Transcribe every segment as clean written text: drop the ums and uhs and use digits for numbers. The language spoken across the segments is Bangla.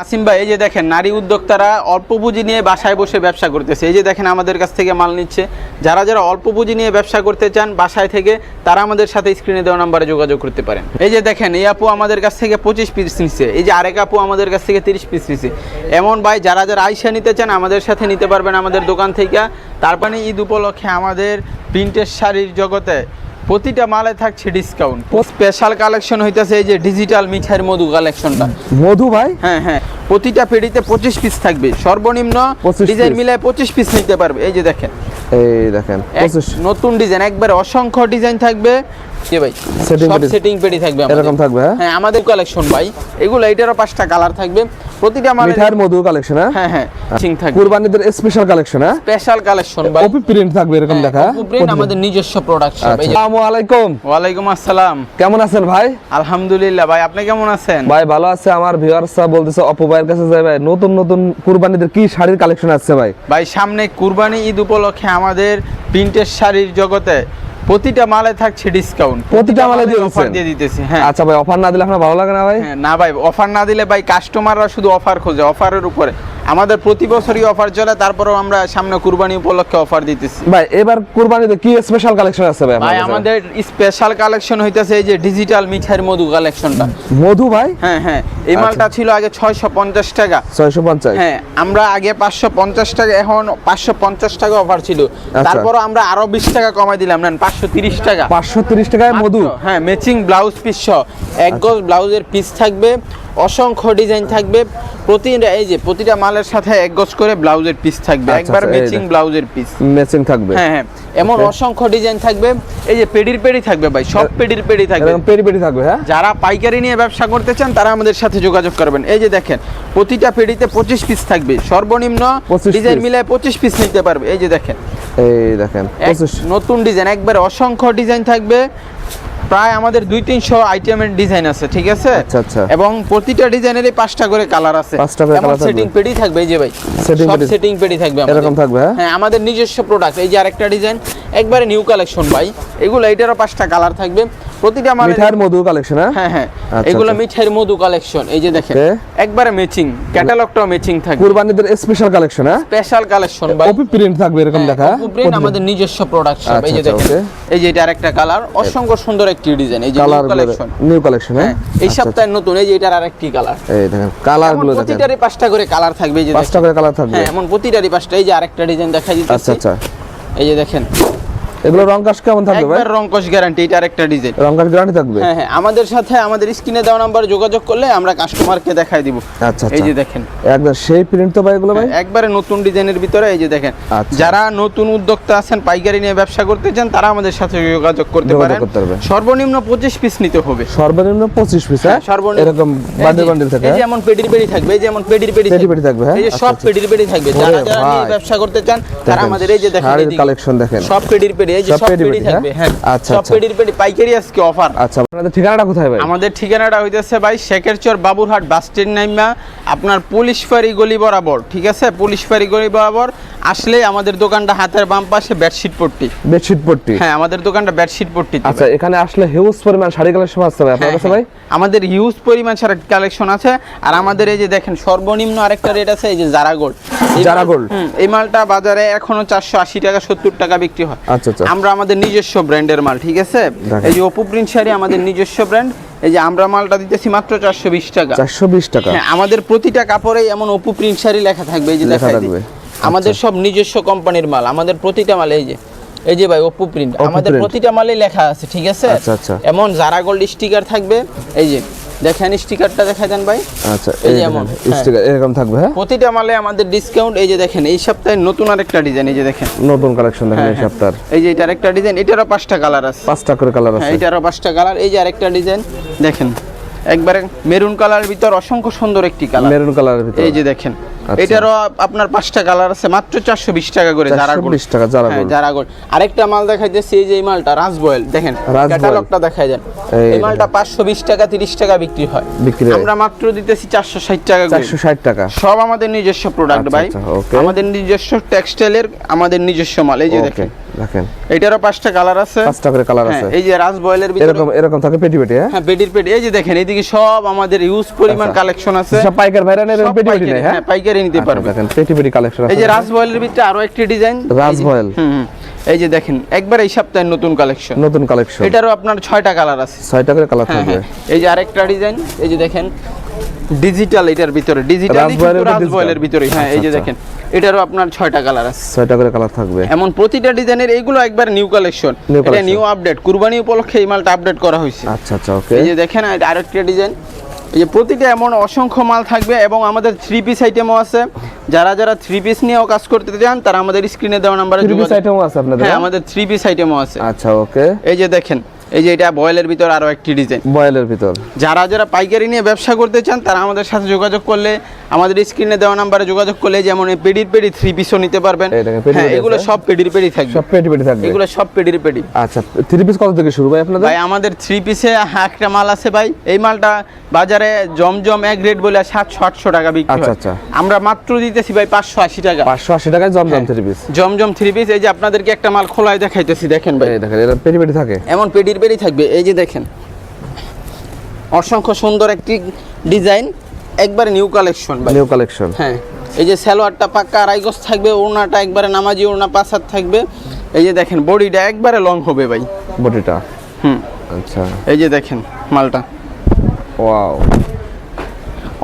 নাসিম ভাই, এই যে দেখেন নারী উদ্যোক্তারা অল্প পুঁজি নিয়ে বাসায় বসে ব্যবসা করতেছে। এই যে দেখেন আমাদের কাছ থেকে মাল নিচ্ছে। যারা যারা অল্প পুঁজি নিয়ে ব্যবসা করতে চান বাসায় থেকে, তারা আমাদের সাথে স্ক্রিনে দেওয়া নাম্বারে যোগাযোগ করতে পারেন। এই যে দেখেন এই আপু আমাদের কাছ থেকে 25 পিস নিচ্ছে। এই যে আরেক আপু আমাদের কাছ থেকে 30 পিস নিচ্ছে। এমন ভাই যারা যারা আইসা নিতে চান আমাদের সাথে নিতে পারবেন আমাদের দোকান থেকে। তারপরে ঈদ উপলক্ষে আমাদের প্রিন্টের শাড়ির জগতে প্রতিটা মালে থাকছে ডিসকাউন্ট। স্পেশাল কালেকশন হইতাছে এই যে ডিজিটাল মিঠাইয়ের মধু কালেকশনটা। মধু ভাই? হ্যাঁ, প্রতিটা পেডিতে 25 পিস থাকবে, সর্বনিম্ন ডিজাইন মিলায় 25 পিস নিতে পারবে। এই যে দেখেন, এই দেখেন নতুন ডিজাইন, একবারে অসংখ্য ডিজাইন থাকবে। জি ভাই, সব সেটিং পেডি থাকবে এরকম থাকবে। হ্যাঁ, আমাদের কালেকশন ভাই এগুলো, এটারও 5টা কালার থাকবে প্রতিটা মালে। মিঠাইয়ের মধু কালেকশন। হ্যাঁ সিং থাকবে, কুরবানিদের স্পেশাল কালেকশন। স্পেশাল কালেকশন ভাই, ওপি প্রিন্ট থাকবে এরকম দেখা। ওপি প্রিন্ট আমাদের নিজস্ব প্রোডাক্ট সব। আসসালামু আলাইকুম। ওয়ালাইকুম আসসালাম। কেমন আছেন ভাই? আলহামদুলিল্লাহ ভাই, আপনি কেমন আছেন? ভাই ভালো আছে। আমার ভিউয়ার্সরা বলতেছে অপু ভাইয়ের কাছে যাই ভাই, নতুন নতুন কুরবানিদের কি শাড়ির কালেকশন আছে ভাই? ভাই সামনে কুরবানি ঈদ উপলক্ষে আমাদের প্রিন্টের শাড়ির জগতে প্রতিটা মালে থাকছে ডিসকাউন্ট। প্রতিটা মালে অফার দিয়ে দিতেছি। হ্যাঁ আচ্ছা ভাই, অফার না দিলে আপনার ভালো লাগে না ভাই? না ভাই, অফার না দিলে ভাই কাস্টমাররা শুধু অফার খোঁজে, অফারের উপরে। আমাদের প্রতি বছরই অফার চলে, তারপরেও আমরা সামনে কুরবানি উপলক্ষে অফার দিতেছি। ভাই এবার কুরবানিতে কি স্পেশাল কালেকশন আছে ভাই? ভাই আমাদের স্পেশাল কালেকশন হইতাছে এই যে ডিজিটাল মিঠাইয়ের মধু কালেকশনটা। মধু ভাই? হ্যাঁ, এই মালটা ছিল আগে 650 টাকা। 650? হ্যাঁ, আমরা আগে 550 টাকা, এখন 550 টাকা অফার ছিল। তারপরও আমরা আরো 20 টাকা কমাই দিলাম, নেন 530 টাকা। 530 টাকায় মধু? হ্যাঁ, ম্যাচিং ব্লাউজ পিস সহ এক গজ ব্লাউজের পিস থাকবে, অসংখ্য ডিজাইন থাকবে। প্রতিটা মালের সাথে এক গজ করে ব্লাউজের পিস থাকবে, একবার ম্যাচিং ব্লাউজের পিস ম্যাচিং থাকবে। হ্যাঁ, এমন অসংখ্য ডিজাইন থাকবে। এই যে পেডি থাকবে ভাই, সব পেডি থাকবে, পেডি থাকবে। হ্যাঁ, যারা পাইকারি নিয়ে ব্যবসা করতে চান তারা আমাদের সাথে যোগাযোগ করবেন। এই যে দেখেন প্রতিটা পেডিতে 25 পিস থাকবে, সর্বনিম্ন ডিজাইন মিলায় 25 পিস নিতে পারবে। এই যে দেখেন, এই দেখেন নতুন ডিজাইন, একবারে অসংখ্য ডিজাইন থাকবে। প্রায় আমাদের 200-300 আইটেমের ডিজাইন আছে, ঠিক আছে? আচ্ছা। এবং প্রতিটা ডিজাইনেরই 5টা করে কালার আছে। 5টা করে কালার থাকবে। সেটিং পেডি থাকবে। এই যে ভাই সব সেটিং পেডি থাকবে এরকম থাকবে। হ্যাঁ, আমাদের নিজস্ব প্রোডাক্ট। এই যে আরেকটা ডিজাইন, একবারে নিউ কালেকশন ভাই এগুলো, এটারও 5টা কালার থাকবে প্রতিটা মালে। মিঠাইয়ের মধু কালেকশন। হ্যাঁ, এগুলো মিঠাইয়ের মধু কালেকশন। এই যে দেখেন একবারে ম্যাচিং, ক্যাটালগটাও ম্যাচিং থাকবে। কুরবানিদের স্পেশাল কালেকশন। স্পেশাল কালেকশন ভাই, ওপি প্রিন্ট থাকবে এরকম দেখা। ওপি প্রিন্ট আমাদের নিজস্ব প্রোডাক্ট সব। এই যে দেখেন, এই যে এটা আরেকটা কালার, অসংখ্য সুন্দর একটি ডিজাইন। এই যে নিউ কালেকশন, নিউ কালেকশন। হ্যাঁ, এই সপ্তাহে নতুন। এই যে এটার আরেকটি কালার। এই দেখেন কালারগুলো দেখেন, প্রতিটারই 5টা করে কালার থাকবে। এই যে 5টা করে কালার থাকবে। হ্যাঁ, এমন প্রতিটারই 5টা। এই যে আরেকটা ডিজাইন দেখাই দিতেছি। আচ্ছা, এই যে দেখেন এগুলো রং কাজ কেমন থাকবে ভাই? একবার রং কস গ্যারান্টি। এটা আরেকটা ডিজাইন, রং কাজ গ্যারান্টি থাকবে। হ্যাঁ, আমাদের সাথে আমাদের স্ক্রিনে দেওয়া নাম্বার যোগাযোগ করলে আমরা কাস্টমারকে দেখাই দিব। আচ্ছা, এই যে দেখেন একদম সেই প্রিন্ট তো ভাই এগুলো ভাই, একবারে নতুন ডিজাইনের ভিতরে। এই যে দেখেন, যারা নতুন উদ্যোক্তা আছেন, পাইকারি নিয়ে ব্যবসা করতে চান, তারা আমাদের সাথে যোগাযোগ করতে পারেন। সর্বনিম্ন 25 পিস নিতে হবে। সর্বনিম্ন 25 পিস। হ্যাঁ, সর্বনিম্ন এরকম বান্ডেল থাকে। এই যে এমন পেডি থাকবে, এই যে এমন পেডি থাকবে। হ্যাঁ, এই যে সব পেডি থাকবে। যারা যারা নিয়ে ব্যবসা করতে চান তারা আমাদের এই যে দেখেন শাড়ির কালেকশন দেখেন, সব পেডি। এই যে সব পেডি থাকবে। হ্যাঁ, সব পেডি পাইকারি আজকে অফার। আচ্ছা, আপনাদের ঠিকানাটা কোথায় ভাই? আমাদের ঠিকানাটা হইতেছে ভাই শেখেরচর বাবুরহাট বাস স্ট্যান্ড নাইমা আপনার পুলিশ ফাঁড়ি গলি বরাবর, ঠিক আছে? পুলিশ ফাঁড়ি গলি বরাবর আসলে আমাদের দোকানটা হাতের বাম পাশে বেডশিট পট্টি। হ্যাঁ, আমাদের দোকানটা বেডশিট পট্টি। আচ্ছা, এখানে আসলে হিউজ পরিমাণ শাড়ি কালেকশন আছে ভাই আপনাদের কাছে ভাই? আমাদের হিউজ পরিমাণ শাড়ি কালেকশন আছে। আর আমাদের এই যে দেখেন সর্বনিম্ন আরেকটা রেট আছে, এই যে জারা গোল্ড। এই মালটা বাজারে এখনো 480 টাকা 70 টাকা বিক্রি হয়। আচ্ছা, আমরা আমাদের নিজস্ব ব্র্যান্ডের মাল, ঠিক আছে? এই যে অপু প্রিন্ট শাড়ি আমাদের নিজস্ব ব্র্যান্ড। এই যে আমরা মালটা দিতেছি মাত্র 420 টাকা। 420 টাকা। হ্যাঁ, আমাদের প্রতিটা কাপড়েই এমন অপু প্রিন্ট শাড়ি লেখা থাকবে। এই যে দেখাই দিই, আমাদের সব নিজস্ব কোম্পানির মাল। আমাদের প্রতিটা মালে এই যে ভাই অপু প্রিন্ট, আমাদের প্রতিটা মালেই লেখা আছে, ঠিক আছে? আচ্ছা, এমন জারা গোল্ড স্টিকার থাকবে। এই যে দেখেন স্টিকারটা দেখাই দেন ভাই। আচ্ছা, এই যে এমন স্টিকার এরকম থাকবে। হ্যাঁ, প্রতিটা মালে আমাদের ডিসকাউন্ট। এই যে দেখেন এই সপ্তাহে নতুন আরেকটা ডিজাইন। এই যে দেখেন নতুন কালেকশন দেখেন এই সপ্তাহে। এই যে এটা আরেকটা ডিজাইন, এটারও 5টা কালার আছে। 5টা করে কালার আছে। এটারও 5টা কালার। এই যে আরেকটা ডিজাইন দেখেন, একবারে মেরুন কালারের ভিতর, অসংখ্য সুন্দর একটি কালার, মেরুন কালারের ভিতর। এই যে দেখেন এটারও আপনার 5টা কালার আছে, মাত্র 420 টাকা করে। জারা গোল্ড 420 টাকা জারা গোল্ড। আরেকটা মাল দেখাইতেছি, এই যে এই মালটা রাজবয়েল, দেখেন ক্যাটালগটা দেখাই দেন। এই মালটা 520 টাকা 30 টাকা বিক্রি হয়। আমরা মাত্র দিতেছি 460 টাকা করে। 460 টাকা। সব আমাদের নিজস্ব প্রোডাক্ট ভাই, আমাদের নিজস্ব টেক্সটাইলের, আমাদের নিজস্ব মাল। এই যে দেখেন এটারও 5টা কালার আছে, 5টা করে কালার আছে। এই যে রাজ বয়েলের ভিতরে এরকম থাকে পেটি পেটি। হ্যাঁ পেটির পেটি। এই যে দেখেন এইদিকে সব আমাদের ইউজ পরিমাণ কালেকশন আছে, সব পাইকার ভাইরা নেন, পেটি পেটি নেই। হ্যাঁ পাইকারি নিতে পারবে। দেখেন পেটি পেটি কালেকশন আছে। এই যে রাজ বয়েলের ভিতরে আরো একটি ডিজাইন, রাজ বয়েল। এই যে দেখেন একবার এই সপ্তাহের নতুন কালেকশন, নতুন কালেকশন। এটারও আপনার 6টা কালার আছে, 6টা করে কালার থাকবে। এই যে আরেকটা ডিজাইন, এই যে দেখেন ডিজিটাল, এটার ভিতরে ডিজিটাল রাজ বয়েলের ভিতরে। হ্যাঁ এই যে দেখেন এটারও আপনার 6টা কালার আছে, 6টা করে কালার থাকবে। এমন প্রতিটা ডিজাইনের এইগুলো একবার নিউ কালেকশন, এটা নিউ আপডেট, কুরবানি উপলক্ষে এই মালটা আপডেট করা হয়েছে। আচ্ছা আচ্ছা ওকে। এই যে দেখেন আরেকটা ডিজাইন, এই যে প্রতিটা এমন অসংখ্য মাল থাকবে এবং আমাদের 3 পিস আইটেমও আছে। যারা 3 পিস নিয়েও কাজ করতে চান তারা আমাদের স্ক্রিনে দেওয়া নম্বরে যোগাযোগ। 3 পিস আইটেমও আছে আপনাদের? হ্যাঁ আমাদের 3 পিস আইটেমও আছে। আচ্ছা ওকে। এই যে দেখেন এই যে এটা বয়েলের ভিতর আরো একটি ডিজাইন, বয়েলের ভিতর। যারা পাইকারি নিয়ে ব্যবসা করতে চান তারা আমাদের সাথে যোগাযোগ করলে, আমাদের স্ক্রিনে দেওয়া নম্বরে যোগাযোগ করলে যেমন এই পেডির পেডি 3 পিসও নিতে পারবেন। হ্যাঁ এগুলো সব পেডির পেডি থাকবে, সব পেটি পেটি থাকবে, এগুলো সব পেডির পেডি। আচ্ছা 3 পিস কত থেকে শুরু ভাই আপনাদের? ভাই আমাদের 3 পিসে একটা মাল আছে ভাই, এই মালটা বাজারে জমজম এক রেট বলে 700-800 টাকা বিক্রি হয়। আচ্ছা আমরা মাত্র দিতেছি ভাই 580 টাকা। 580 টাকায় জমজম 3 পিস। জমজম 3 পিস। এই যে আপনাদেরকে একটা মাল খোলায় দেখাইতেছি, দেখেন ভাই, এই দেখেন এর পেটি পেটি থাকে, এমন পেডির পেডি থাকবে। এই যে দেখেন অসংখ্য সুন্দর একটি ডিজাইন, একবারে নিউ কালেকশন ভাই, নিউ কালেকশন। হ্যাঁ এই যে সালোয়ারটা পাক্কা আড়াই গজ থাকবে, ওড়নাটা একবারে নামাজি ওড়না 5 হাত থাকবে। এই যে দেখেন বডিটা একবারে লং হবে ভাই, বডিটা। আচ্ছা এই যে দেখেন মালটা, ওয়াও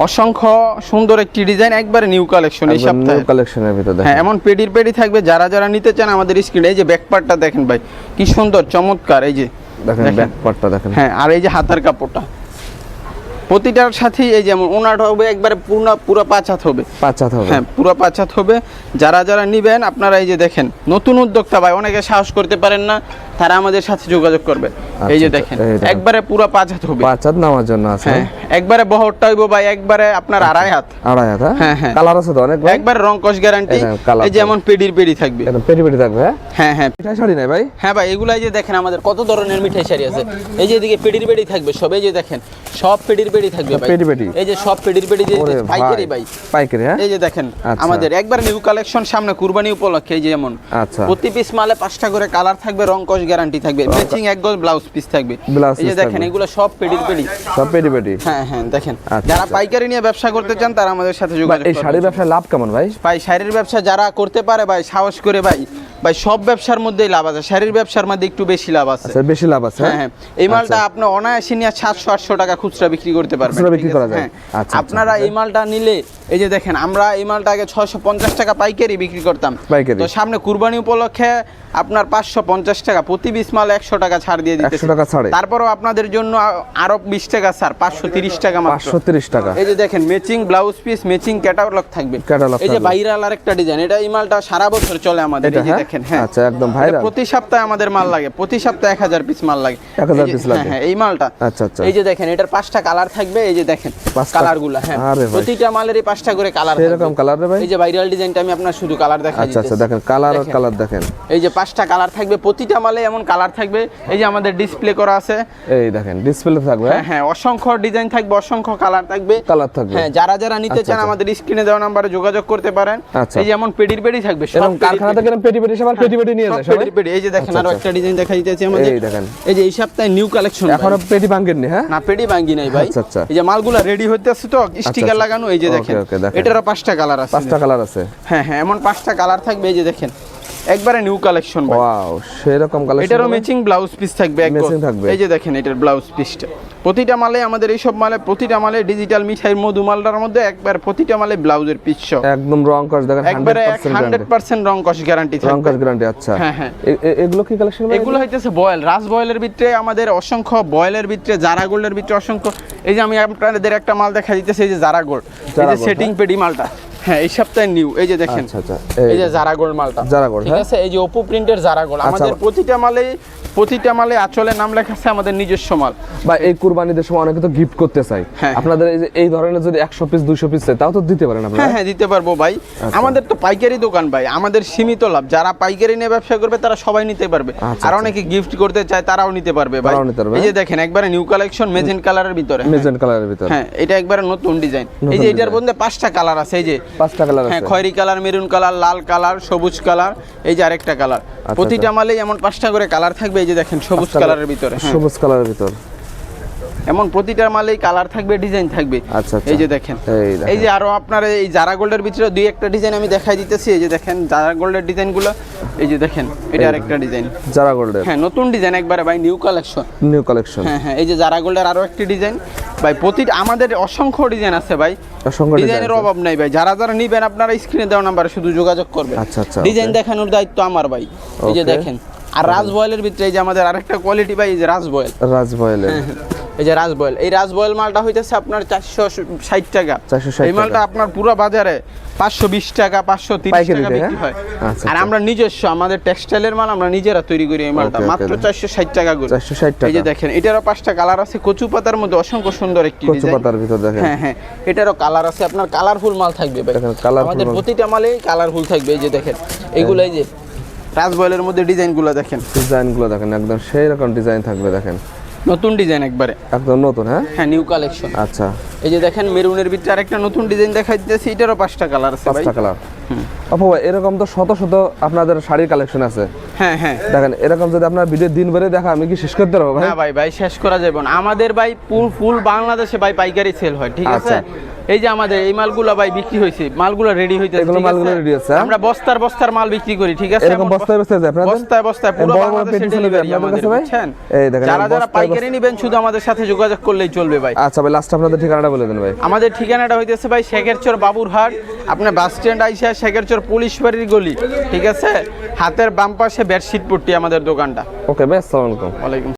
অসংখ্য সুন্দর একটি ডিজাইন, একবারে নিউ কালেকশন এই সপ্তাহে। নিউ কালেকশনের ভিতর দেখেন। হ্যাঁ এমন পেডির পেডি থাকবে, যারা নিতে চান আমাদের স্ক্রিনে। এই যে ব্যাক পার্টটা দেখেন ভাই কি সুন্দর চমৎকার, এই যে দেখেন ব্যাক পার্টটা দেখেন। হ্যাঁ আর এই যে হাতার কাপড়টা প্রতিটার সাথেই এই যেমন ওনাটা হবে একবারে পুরো 5 হাত হবে, 5 হাত হবে। হ্যাঁ পুরো 5 হাত হবে। যারা নিবেন আপনারা এই যে দেখেন নতুন উদ্যোক্তা ভাই, অনেকে সাহস করতে পারেন না, তারা আমাদের সাথে যোগাযোগ করবে। এই যে দেখেন একবারে পুরো 5 হাত হবে, 5 হাত নামার জন্য আছে। হ্যাঁ একবারে বহরটা হইবো ভাই একবারে আপনার 2.5 হাত। 2.5 হাত। হ্যাঁ হ্যাঁ কালার আছে তো অনেক ভাই, একবারে রং কস গ্যারান্টি। এই যে এমন পেডির পেডি থাকবে, একদম পেটি পেটি থাকবে। হ্যাঁ হ্যাঁ মিঠাই শাড়ি নাই ভাই? হ্যাঁ ভাই এগুলাই যে দেখেন আমাদের কত ধরনের মিঠাই শাড়ি আছে। এই যে এদিকে পেডির পেডি থাকবে সব, এই যে দেখেন সব পেডির পেডি থাকবে ভাই, পেডি পেডি। এই যে সব পেডির পেডি যে পাইকারি ভাই, পাইকারি। হ্যাঁ এই যে দেখেন আচ্ছা। আমাদের একবার নিউ কালেকশন, সামনে কুরবানি উপলক্ষে। এই যে যেমন আচ্ছা প্রতি পিস মালে 5টা করে কালার থাকবে, রং কস গ্যারান্টি থাকবে, ম্যাচিং এক গজ ব্লাউজ পিস থাকবে। এই যে দেখেন এগুলো সব পেডির পেডি, সব পেটি পেটি। হ্যাঁ হ্যাঁ দেখেন আচ্ছা, যারা আচ্ছা। পাইকারি নিয়ে ব্যবসা করতে চান তারা আমাদের সাথে যোগাযোগ এই শাড়ির ব্যবসায় লাভ কেমন ভাই? ভাই শাড়ির ব্যবসা যারা করতে পারে ভাই সাহস করে ভাই সব ব্যবসার মধ্যেই লাভ আছে, শাড়ির ব্যবসার মধ্যে একটু বেশি লাভ আছে। আচ্ছা বেশি লাভ আছে। হ্যাঁ হ্যাঁ এই মালটা আপনি অনায়াসে নিয়ে 700-800 টাকা খুচরা বিক্রি করতে পারবেন, খুচরা বিক্রি করা যায়। হ্যাঁ আচ্ছা আপনারা এই মালটা নিলে, এই যে দেখেন আমরা এই মালটা আগে 650 টাকা পাইকারি বিক্রি করতাম, পাইকারি। তো সামনে কুরবানি উপলক্ষে আপনার 550 টাকা প্রতি 20 মাল 100 টাকা ছাড় দিয়ে দিতেছি। 100 টাকা ছাড়ে। তারপরও আপনাদের জন্য আরো 20 টাকা ছাড়, 530 টাকা মাত্র। 530 টাকা। এই যে দেখেন matching blouse piece, matching catalogue থাকবে। ক্যাটালগ এই যে ভাইরাল আরেকটা ডিজাইন, এটা এই মালটা সারা বছর চলে আমাদের। এই যে দেখেন হ্যাঁ আচ্ছা একদম ভাইরাল। প্রতি সপ্তাহে আমাদের মাল লাগে, প্রতি সপ্তাহে 1000 পিস মাল লাগে, 1000 পিস লাগে। হ্যাঁ এই মালটা। আচ্ছা আচ্ছা এই যে দেখেন এটার 5টা কালার থাকবে, এই যে দেখেন কালারগুলো। হ্যাঁ আরে ভাই প্রতিটা মালেরই 5টা করে কালার থাকবে, এরকম কালার রে ভাই। এই যে ভাইরাল ডিজাইনটা আমি আপনার শুধু কালার দেখাই আচ্ছা আচ্ছা দিতেছি। দেখেন কালার আর কালার দেখেন, এই যে 5টা কালার থাকবে, প্রতিটা মালে এমন কালার থাকবে। এই যে আমাদের ডিসপ্লে করা আছে, এই দেখেন ডিসপ্লে থাকবে। হ্যাঁ হ্যাঁ অসংখ্য ডিজাইন থাকবে, অসংখ্য কালার থাকবে, কালার থাকবে। হ্যাঁ যারা নিতে চান আমাদের স্ক্রিনে দেওয়া নম্বরে যোগাযোগ করতে পারেন। এই যে এমন পেডির পেডি থাকবে, এরকম কারখানা থেকে পেটি পেটি সব পেটি পেটি নিয়ে যায় সবাই। পেডির পেডি। এই যে দেখেন আরো একটা ডিজাইন দেখাই দিতেছি আমাদের, এই দেখেন এই যে এই সপ্তাহে নিউ কালেকশন, এখনো পেটি ভাঙেননি? হ্যাঁ না পেডি ভাঙ্গি নাই ভাই। আচ্ছা আচ্ছা এই যে মালগুলা রেডি হইতেছে তো স্টিকার লাগানো। এই যে দেখেন এটারও 5টা কালার আছে। 5টা কালার আছে। হ্যাঁ হ্যাঁ এমন 5টা কালার থাকবে। এই যে দেখেন একবারে নিউ কালেকশন ভাই, ওয়াও সেরকম কালেকশন। এটারও ম্যাচিং ব্লাউজ পিস থাকবে, এক ম্যাচিং থাকবে। এই যে দেখেন এটার ব্লাউজ পিসটা প্রতিটা মালে আমাদের এই সব মালে প্রতিটা মালে ডিজিটাল মিঠাইয়ের মধু মালটার মধ্যে একবার প্রতিটা মালে ব্লাউজের পিস সহ একদম রং কস দেখেন একবারে 100% রং কস গ্যারান্টি থাকবে। রং কস গ্যারান্টি। আচ্ছা হ্যাঁ হ্যাঁ এগুলো কি কালেকশন ভাই? এগুলো হইতেছে বয়েল, রাজ বয়েলের ভিতরে আমাদের অসংখ্য, বয়েলের ভিতরে জারা গোল্ডের ভিতরে অসংখ্য। এই যে আমি আপনাদের একটা মাল দেখা দিতেছি, এই যে জারা গোল্ড, এই যে সেটিং পেডি মালটা, হ্যাঁ এই সপ্তাহে নিউ। এই যে দেখেন আচ্ছা আচ্ছা এই যে জারা গোল্ড মালটা, জারা গোল্ড, ঠিক আছে। এই যে ওপো প্রিন্টের জারা গোল্ড, আমাদের প্রতিটা মালে প্রতিটা মালে আঁচলে নাম লেখা আছে আমাদের নিজস্ব মাল। বা এই কুরবানিদের সময় অনেকে তো গিফট করতে চাই, হ্যাঁ। আপনাদের এই যে এই ধরনের যদি 100 পিস 200 পিস চাই তাও তো দিতে পারেন আপনারা? হ্যাঁ হ্যাঁ দিতে পারবো ভাই। আমাদের তো পাইকারি দোকান ভাই, আমাদের সীমিত লাভ। যারা পাইকারি নিয়ে ব্যবসা করবে তারা সবাই নিতে পারবে, আচ্ছা, আর অনেকে গিফট করতে চায় তারাও নিতে পারবে ভাই। তারাও নিতে পারবে। এই যে দেখেন একবারে নিউ কালেকশন মেজেন্ট কালারের ভিতরে, মেজেন্ট কালারের ভিতর। হ্যাঁ এটা একবারে নতুন ডিজাইন। নতুন এই যে এটার design। মধ্যে 5টা কালার আছে, এই যে 5টা কালার হ্যাঁ আছে। খয়েরি কালার, মেরুন কালার, লাল কালার, সবুজ কালার, এই যে আরেকটা কালার। প্রতিটা মালেই এমন 5টা করে কালার থাকবে। এই যে দেখেন সবুজ কালারের ভিতরে, হ্যাঁ। সবুজ কালারের ভিতর এমন প্রতিটা মালেই কালার থাকবে, ডিজাইন থাকবে। আচ্ছা, আচ্ছা। এই যে দেখেন, এই দেখেন। এই যে আরো আপনার এই জারা গোল্ডের ভিতরে দুই একটা ডিজাইন আমি দেখাই দিতেছি। এই যে দেখেন জারা গোল্ডের ডিজাইনগুলো, এই যে দেখেন এটা আরেকটা ডিজাইন, জারা গোল্ডের। হ্যাঁ নতুন ডিজাইন একবারে ভাই, নিউ কালেকশন। New collection. হ্যাঁ হ্যাঁ এই যে জারা গোল্ডের আরো একটি ডিজাইন ভাই। প্রতিটা আমাদের অসংখ্য ডিজাইন আছে ভাই, অসংখ্য ডিজাইন ডিজাইনের অভাব নাই ভাই। যারা যারা নিবেন আপনারা স্ক্রিনে দেওয়া নাম্বারে শুধু যোগাযোগ করবেন। আচ্ছা, আচ্ছা, ডিজাইন okay। দেখানোর দায়িত্ব আমার ভাই। এই যে Okay। দেখেন, আর রাজ বয়েলের ভিতরে এই যে আমাদের আরেকটা কোয়ালিটি ভাই, এই যে রাজ বয়েল। রাজ বয়েলের। এই যে রাজ বয়েল, এই রাজ বয়েল মালটা হইতেছে আপনার 460 টাকা। 460 এই মালটা টাকা। আপনার পুরো বাজারে 520 টাকা 530 পাইকারিতে, টাকা বিক্রি হয়। হ্যাঁ? আচ্ছা, আর আচ্ছা। আমরা নিজস্ব আমাদের টেক্সটাইলের মাল আমরা নিজেরা তৈরি করি। এই মালটা Okay, okay, মাত্র okay। 460 টাকা করে। 460 টাকা। এই যে দেখেন এটারও 5টা কালার আছে। কচু পাতার মধ্যে অসংখ্য সুন্দর একটি কচু ডিজাইন। পাতার ভিতর দেখেন। হ্যাঁ হ্যাঁ এটারও কালার আছে, আপনার কালারফুল মাল থাকবে ভাই। দেখেন, colourful আমাদের মাল। প্রতিটা মালেই কালারফুল থাকবে। এই যে দেখেন এইগুলো, এই যে রাজ বয়েলের মধ্যে ডিজাইনগুলো দেখেন, ডিজাইনগুলো দেখেন একদম সেই রকম ডিজাইন থাকবে দেখেন, নতুন ডিজাইন একবারে, একদম নতুন। হ্যাঁ হ্যাঁ নিউ কালেকশন। আচ্ছা, এই যে দেখেন মেরুনের ভিতরে আরেকটা নতুন ডিজাইন দেখাই দিতেছি। এটারও 5টা কালার আছে ভাই। 5টা কালার। আপু ভাই এরকম তো শত শত আপনাদের শাড়ির কালেকশন আছে। হ্যাঁ হ্যাঁ দেখেন এরকম যদি আপনার ভিডিও দিন ভরে দেখা আমি কি শেষ করতে পারবো ভাই? না ভাই, ভাই শেষ করা যাবে না। আমাদের ভাই ফুল বাংলাদেশে ভাই পাইকারি সেল হয়, ঠিক আছে। আচ্ছা। এই যে আমাদের এই মালগুলো ভাই বিক্রি হয়েছে, মালগুলো রেডি হইতেছে, এগুলো ঠিক আছে? মালগুলো ready আছে, হ্যাঁ? আমরা বস্তার বস্তার মাল বিক্রি করি, ঠিক আছে। এরকম এমন বস্তায় বস্তায় যায় আপনাদের? বস্তায় বস্তায় পুরো বড় বড় বাংলাদেশে পেটি চলে যায় ডেলিভারি আপনাদের আমাদের, কাছে ভাই? বুঝছেন? এই দেখেন, যারা যারা বস্তায় পাইকারি নেবেন শুধু আমাদের সাথে যোগাযোগ করলেই চলবে ভাই। আচ্ছা ভাই লাস্ট আপনাদের ঠিকানাটা বলে দেন ভাই। আমাদের ঠিকানাটা হইতেছে ভাই শেখেরচর বাবুরহাট, আপনার বাস স্ট্যান্ড আইসা শেখেরচর পুলিশ বাড়ির গলি, ঠিক আছে। হাতের বাম পাশে বেডশিট পট্টি আমাদের দোকানটা। ওকে ভাই, আসসালামু আলাইকুম। ওয়ালাইকুম